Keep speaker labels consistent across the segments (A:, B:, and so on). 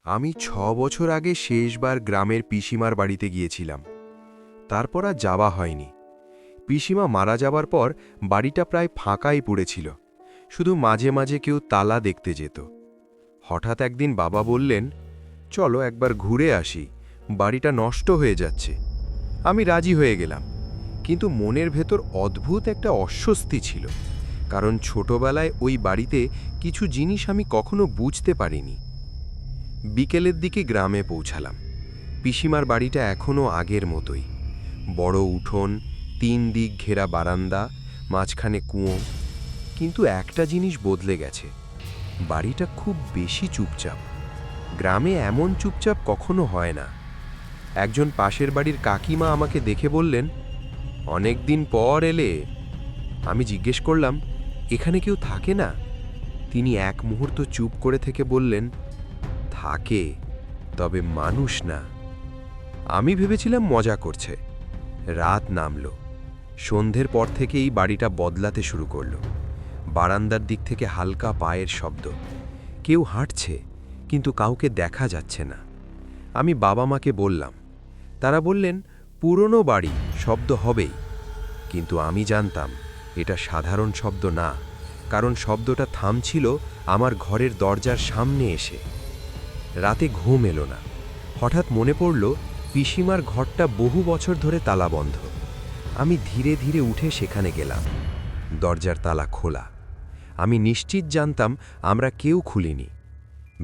A: আমি 6 বছর আগে শেষবার গ্রামের পিসিমার বাড়িতে গিয়েছিলাম। তারপর আর যাওয়া হয়নি। পিসিমা মারা যাবার পর বাড়িটা প্রায় ফাঁকাই পড়েছিল, শুধু মাঝে মাঝে কেউ তালা দেখতে যেত। হঠাৎ একদিন বাবা বললেন, চলো একবার ঘুরে আসি, বাড়িটা নষ্ট হয়ে যাচ্ছে। আমি রাজি হয়ে গেলাম, কিন্তু মনের ভেতর অদ্ভুত একটা অস্বস্তি ছিল, কারণ ছোটবেলায় ওই বাড়িতে কিছু জিনিস আমি কখনো বুঝতে পারিনি। বিকেলের দিকে গ্রামে পৌঁছালাম। পিসিমার বাড়িটা এখনও আগের মতোই, বড় উঠোন, 3 দিক ঘেরা বারান্দা, মাঝখানে কুয়ো। কিন্তু একটা জিনিস বদলে গেছে, বাড়িটা খুব বেশি চুপচাপ। গ্রামে এমন চুপচাপ কখনো হয় না। একজন পাশের বাড়ির কাকিমা আমাকে দেখে বললেন, অনেক দিন পর এলে। আমি জিজ্ঞেস করলাম, এখানে কেউ থাকে না? তিনি এক মুহূর্ত চুপ করে থেকে বললেন, থাকে, তবে মানুষ না। আমি ভেবেছিলাম মজা করছে। রাত নামল। সন্ধ্যের পর থেকেই বাড়িটা বদলাতে শুরু করল। বারান্দার দিক থেকে হালকা পায়ের শব্দ। কেউ হাঁটছে, কিন্তু কাউকে দেখা যাচ্ছে না। আমি বাবা মাকে বললাম। তারা বললেন, পুরনো বাড়ি, শব্দ হবেই। কিন্তু আমি জানতাম এটা সাধারণ শব্দ না, কারণ শব্দটা থামছিল আমার ঘরের দরজার সামনে এসে। রাতে ঘুম এলো না। হঠাৎ মনে পড়ল, পিসিমার ঘরটা বহু বছর ধরে তালাবন্ধ। আমি ধীরে ধীরে উঠে সেখানে গেলাম। দরজার তালা খোলা। আমি নিশ্চিত জানতাম আমরা কেউ খুলিনি।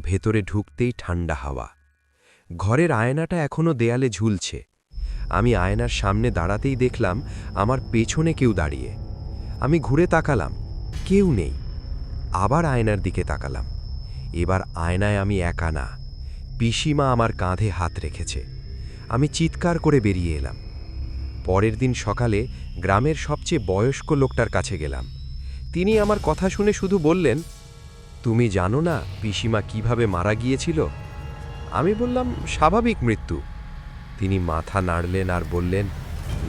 A: ভেতরে ঢুকতেই ঠান্ডা হাওয়া। ঘরের আয়নাটা এখনো দেয়ালে ঝুলছে। আমি আয়নার সামনে দাঁড়াতেই দেখলাম আমার পেছনে কেউ দাঁড়িয়ে। আমি ঘুরে তাকালাম, কেউ নেই। আবার আয়নার দিকে তাকালাম। এবার আয়নায় আমি একা না, পিসিমা আমার কাঁধে হাত রেখেছে। আমি চিৎকার করে বেরিয়ে এলাম। পরের দিন সকালে গ্রামের সবচেয়ে বয়স্ক লোকটার কাছে গেলাম। তিনি আমার কথা শুনে শুধু বললেন, তুমি জানো না পিসিমা কিভাবে মারা গিয়েছিল? আমি বললাম, স্বাভাবিক মৃত্যু। তিনি মাথা নাড়লেন আর বললেন,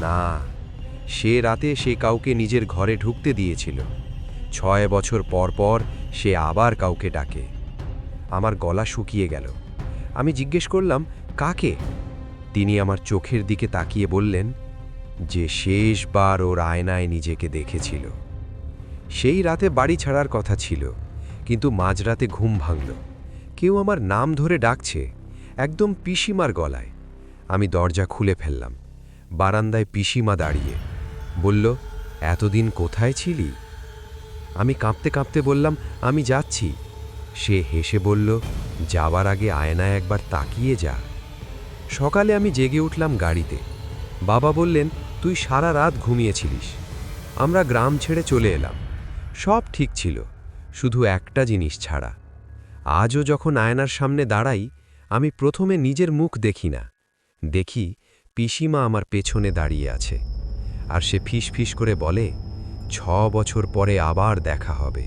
A: না, সে রাতে সে কাউকে নিজের ঘরে ঢুকতে দিয়েছিল। 6 বছর পর পর সে আবার কাউকে ডাকে। আমার গলা শুকিয়ে গেল। আমি জিজ্ঞেস করলাম, কাকে? তিনি আমার চোখের দিকে তাকিয়ে বললেন, যে শেষবার ওর আয়নায় নিজেকে দেখেছিল। সেই রাতে বাড়ি ছাড়ার কথা ছিল, কিন্তু মাঝরাতে ঘুম ভাঙল। কেউ আমার নাম ধরে ডাকছে, একদম পিসিমার গলায়। আমি দরজা খুলে ফেললাম। বারান্দায় পিসিমা দাঁড়িয়ে বলল, এতদিন কোথায় ছিলি? আমি কাঁপতে কাঁপতে বললাম, আমি যাচ্ছি। সে হেসে বলল, যাবার আগে আয়নায় একবার তাকিয়ে যা। সকালে আমি জেগে উঠলাম গাড়িতে। বাবা বললেন, তুই সারা রাত ঘুমিয়েছিলিস। আমরা গ্রাম ছেড়ে চলে এলাম। সব ঠিক ছিল, শুধু একটা জিনিস ছাড়া। আজও যখন আয়নার সামনে দাঁড়াই, আমি প্রথমে নিজের মুখ দেখি না, দেখি পিসিমা আমার পেছনে দাঁড়িয়ে আছে। আর সে ফিস ফিস করে বলে, 6 বছর পরে আবার দেখা হবে।